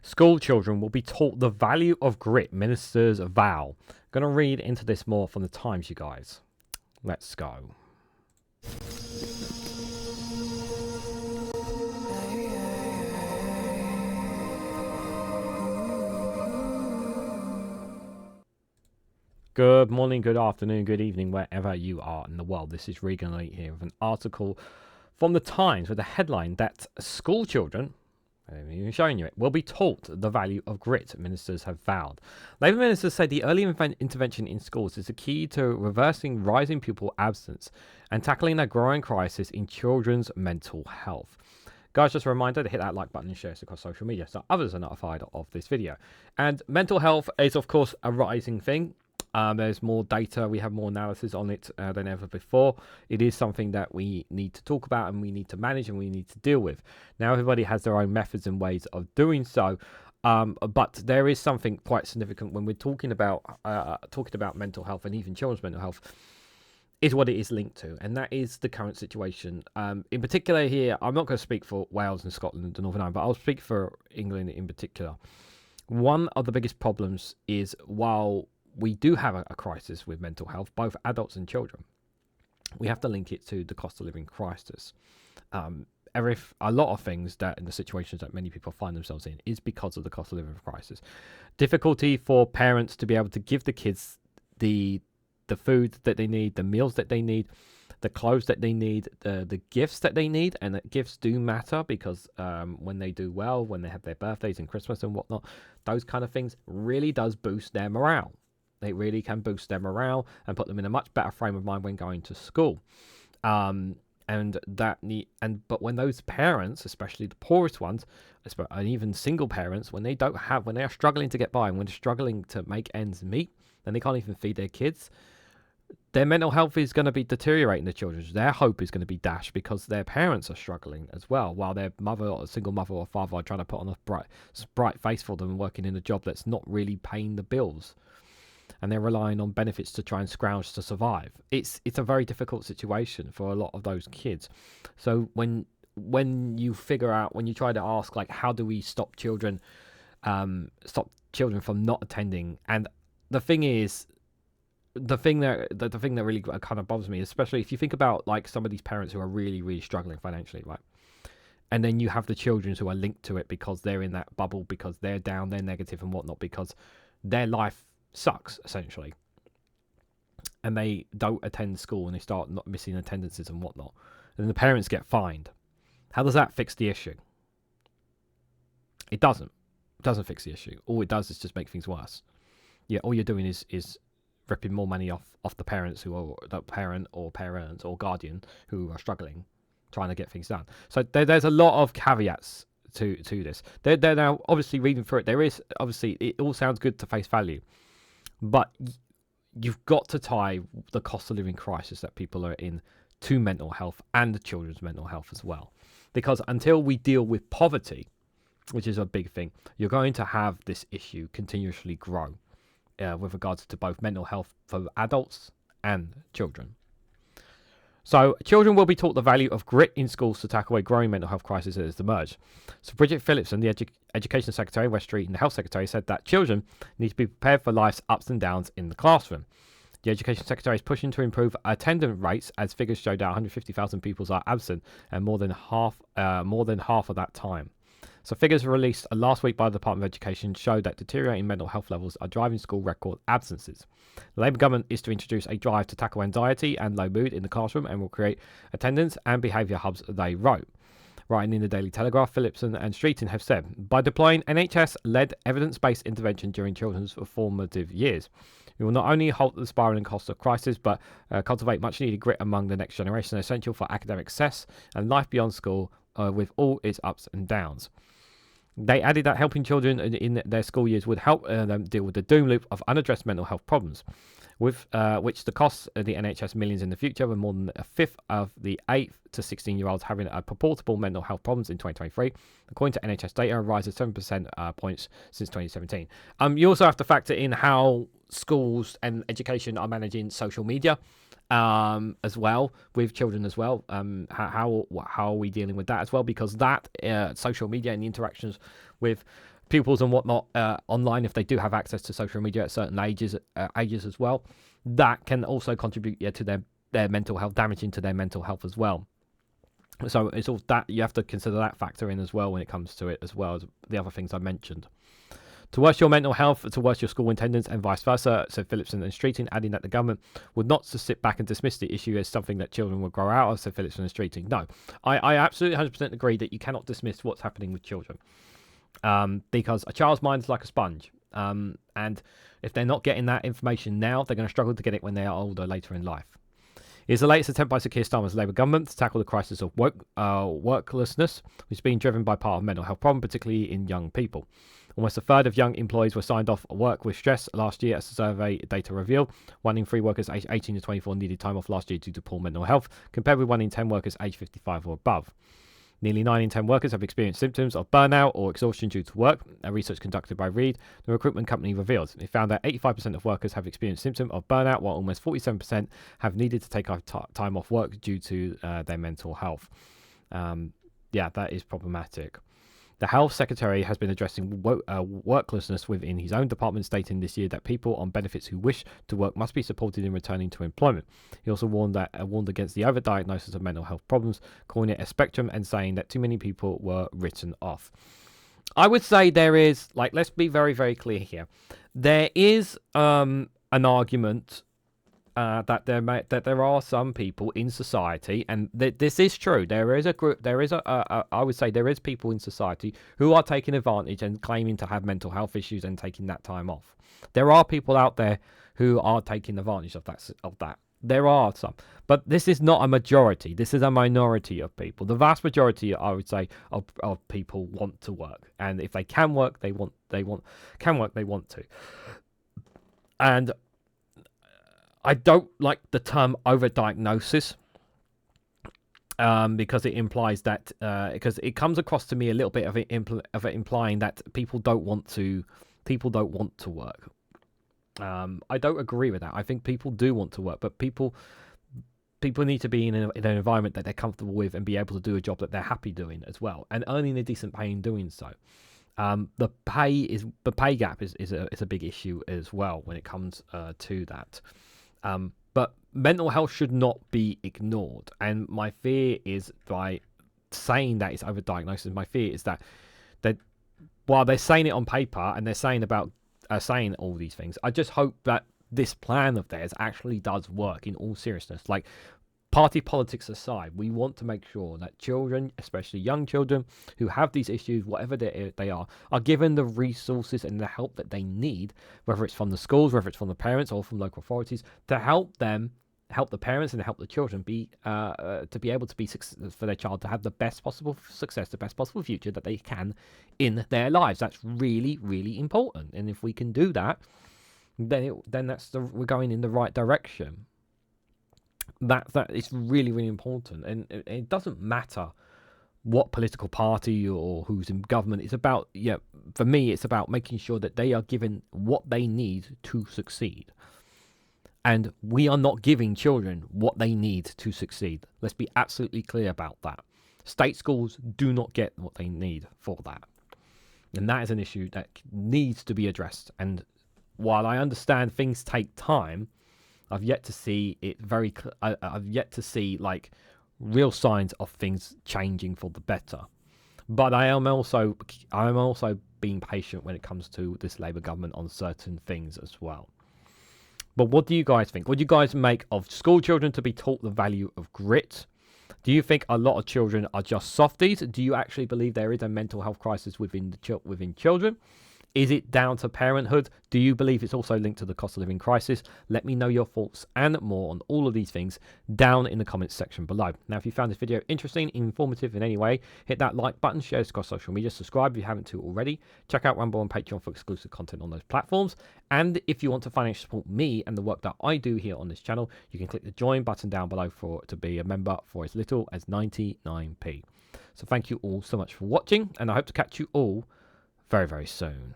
School children will be taught the value of grit, ministers vow. Going to read into this more from the Times, you guys. Let's go. Good morning, good afternoon, good evening, wherever you are in the world. This is Reganelite here with an article from the Times with a headline that school children, I'm even showing you it, will be taught the value of grit, ministers have vowed. Labour ministers say the early intervention in schools is the key to reversing rising pupil absence and tackling a growing crisis in children's mental health. Guys, just a reminder to hit that like button and share this across social media so others are notified of this video. And mental health is, of course, a rising thing. There's more data, we have more analysis on it than ever before. It is something that we need to talk about and we need to manage and we need to deal with. Now, everybody has their own methods and ways of doing so, but there is something quite significant when we're talking about mental health and even children's mental health, is what it is linked to, and that is the current situation. In particular here, I'm not going to speak for Wales and Scotland and Northern Ireland, but I'll speak for England in particular. One of the biggest problems is, while we do have a crisis with mental health, both adults and children, we have to link it to the cost of living crisis. A lot of things that in the situations that many people find themselves in is because of the cost of living crisis. Difficulty for parents to be able to give the kids the food that they need, the meals that they need, the clothes that they need, the gifts that they need, and that gifts do matter because when they do well, when they have their birthdays and Christmas and whatnot, those kind of things really does boost their morale. They really can boost their morale and put them in a much better frame of mind when going to school. But when those parents, especially the poorest ones, and even single parents, when they are struggling to get by and when they're struggling to make ends meet, then they can't even feed their kids. Their mental health is going to be deteriorating. The children's, their hope is going to be dashed because their parents are struggling as well, while their mother or a single mother or father are trying to put on a bright face for them and working in a job that's not really paying the bills. And they're relying on benefits to try and scrounge to survive. It's a very difficult situation for a lot of those kids. So when you try to ask, like, how do we stop children from not attending? And the thing that really kind of bothers me, especially if you think about like some of these parents who are really, really struggling financially, right? And then you have the children who are linked to it because they're in that bubble, because they're down, they're negative and whatnot, because their life sucks essentially, and they don't attend school and they start not missing attendances and whatnot, and then the parents get fined. How does that fix the issue? It doesn't fix the issue. All it does is just make things worse. Yeah, all you're doing is ripping more money off the parents who are the parent or parents or guardian who are struggling, trying to get things done. So there's a lot of caveats to this. They're now obviously reading through it. There is obviously, it all sounds good to face value. But you've got to tie the cost of living crisis that people are in to mental health and the children's mental health as well. Because until we deal with poverty, which is a big thing, you're going to have this issue continuously grow with regards to both mental health for adults and children. So children will be taught the value of grit in schools to tackle a growing mental health crisis that has emerged. So Bridget Phillipson, the Education Secretary, Wes Streeting, the Health Secretary, said that children need to be prepared for life's ups and downs in the classroom. The Education Secretary is pushing to improve attendance rates, as figures show that 150,000 pupils are absent, and more than half of that time. So figures released last week by the Department of Education show that deteriorating mental health levels are driving school record absences. The Labour government is to introduce a drive to tackle anxiety and low mood in the classroom and will create attendance and behaviour hubs, they wrote. Writing in the Daily Telegraph, Phillipson and Streeting have said, by deploying NHS-led evidence-based intervention during children's formative years, we will not only halt the spiralling cost of crisis, but cultivate much-needed grit among the next generation, essential for academic success and life beyond school with all its ups and downs. They added that helping children in their school years would help them deal with the doom loop of unaddressed mental health problems, with which the costs of the NHS millions in the future, with more than a fifth of the 8 to 16-year-olds having purportable mental health problems in 2023, according to NHS data, a rise of 7% points since 2017. You also have to factor in how schools and education are managing social media as well, with children as well. How are we dealing with that as well? Because that social media and the interactions with pupils and whatnot online, if they do have access to social media at certain ages as well, that can also contribute to their mental health, damaging to their mental health as well. So it's all that you have to consider that factor in as well when it comes to it, as well as the other things I mentioned. To worse your mental health, to worse your school attendance, and vice versa, said Phillipson and Streeting, adding that the government would not just sit back and dismiss the issue as something that children will grow out of, said Phillipson and Streeting. No, I absolutely 100% agree that you cannot dismiss what's happening with children, because a child's mind is like a sponge, and if they're not getting that information now, they're going to struggle to get it when they are older later in life. It is the latest attempt by Sir Keir Starmer's Labour government to tackle the crisis of worklessness, which is being driven by part of mental health problem, particularly in young people. Almost a third of young employees were signed off work with stress last year, as the survey data revealed. 1 in 3 workers aged 18 to 24 needed time off last year due to poor mental health, compared with 1 in 10 workers aged 55 or above. Nearly 9 in 10 workers have experienced symptoms of burnout or exhaustion due to work. A research conducted by Reed, the recruitment company, revealed. It found that 85% of workers have experienced symptoms of burnout, while almost 47% have needed to take time off work due to their mental health. Yeah, that is problematic. The Health Secretary has been addressing worklessness within his own department, stating this year that people on benefits who wish to work must be supported in returning to employment. He also warned against the overdiagnosis of mental health problems, calling it a spectrum and saying that too many people were written off. I would say there is, let's be very, very clear here. There is an argument that there are some people in society, and this is true. There is a group. I would say there is people in society who are taking advantage and claiming to have mental health issues and taking that time off. There are people out there who are taking advantage of that. There are some, but this is not a majority. This is a minority of people. The vast majority, I would say, of people want to work, and if they can work, they want to. And I don't like the term overdiagnosis, because it implies that because it comes across to me a little bit of it implying that people don't want to work. I don't agree with that. I think people do want to work, but people need to be in an environment that they're comfortable with and be able to do a job that they're happy doing as well, and earning a decent pay in doing so. The pay gap is a big issue as well when it comes to that. But mental health should not be ignored. And my fear is, by saying that it's overdiagnosis, my fear is that while they're saying it on paper and they're saying all these things, I just hope that this plan of theirs actually does work in all seriousness. Party politics aside, we want to make sure that children, especially young children who have these issues, whatever they are given the resources and the help that they need, whether it's from the schools, whether it's from the parents or from local authorities, to help the parents and help the children to be able to be for their child to have the best possible success, the best possible future that they can in their lives. That's really, really important. And if we can do that, then we're going in the right direction. That is really, really important, and it doesn't matter what political party or who's in government. It's about, for me, it's about making sure that they are given what they need to succeed. And we are not giving children what they need to succeed. Let's be absolutely clear about that. State schools do not get what they need for that. And that is an issue that needs to be addressed. And while I understand things take time, I've yet to see it I've yet to see real signs of things changing for the better. But I am also being patient when it comes to this Labour government on certain things as well. But what do you guys think? What do you guys make of school children to be taught the value of grit? Do you think a lot of children are just softies? Do you actually believe there is a mental health crisis within children? Is it down to parenthood? Do you believe it's also linked to the cost of living crisis? Let me know your thoughts and more on all of these things down in the comments section below. Now, if you found this video interesting, informative in any way, hit that like button, share this across social media, subscribe if you haven't already. Check out Rumble and Patreon for exclusive content on those platforms. And if you want to financially support me and the work that I do here on this channel, you can click the join button down below to be a member for as little as 99p. So thank you all so much for watching, and I hope to catch you all very, very soon.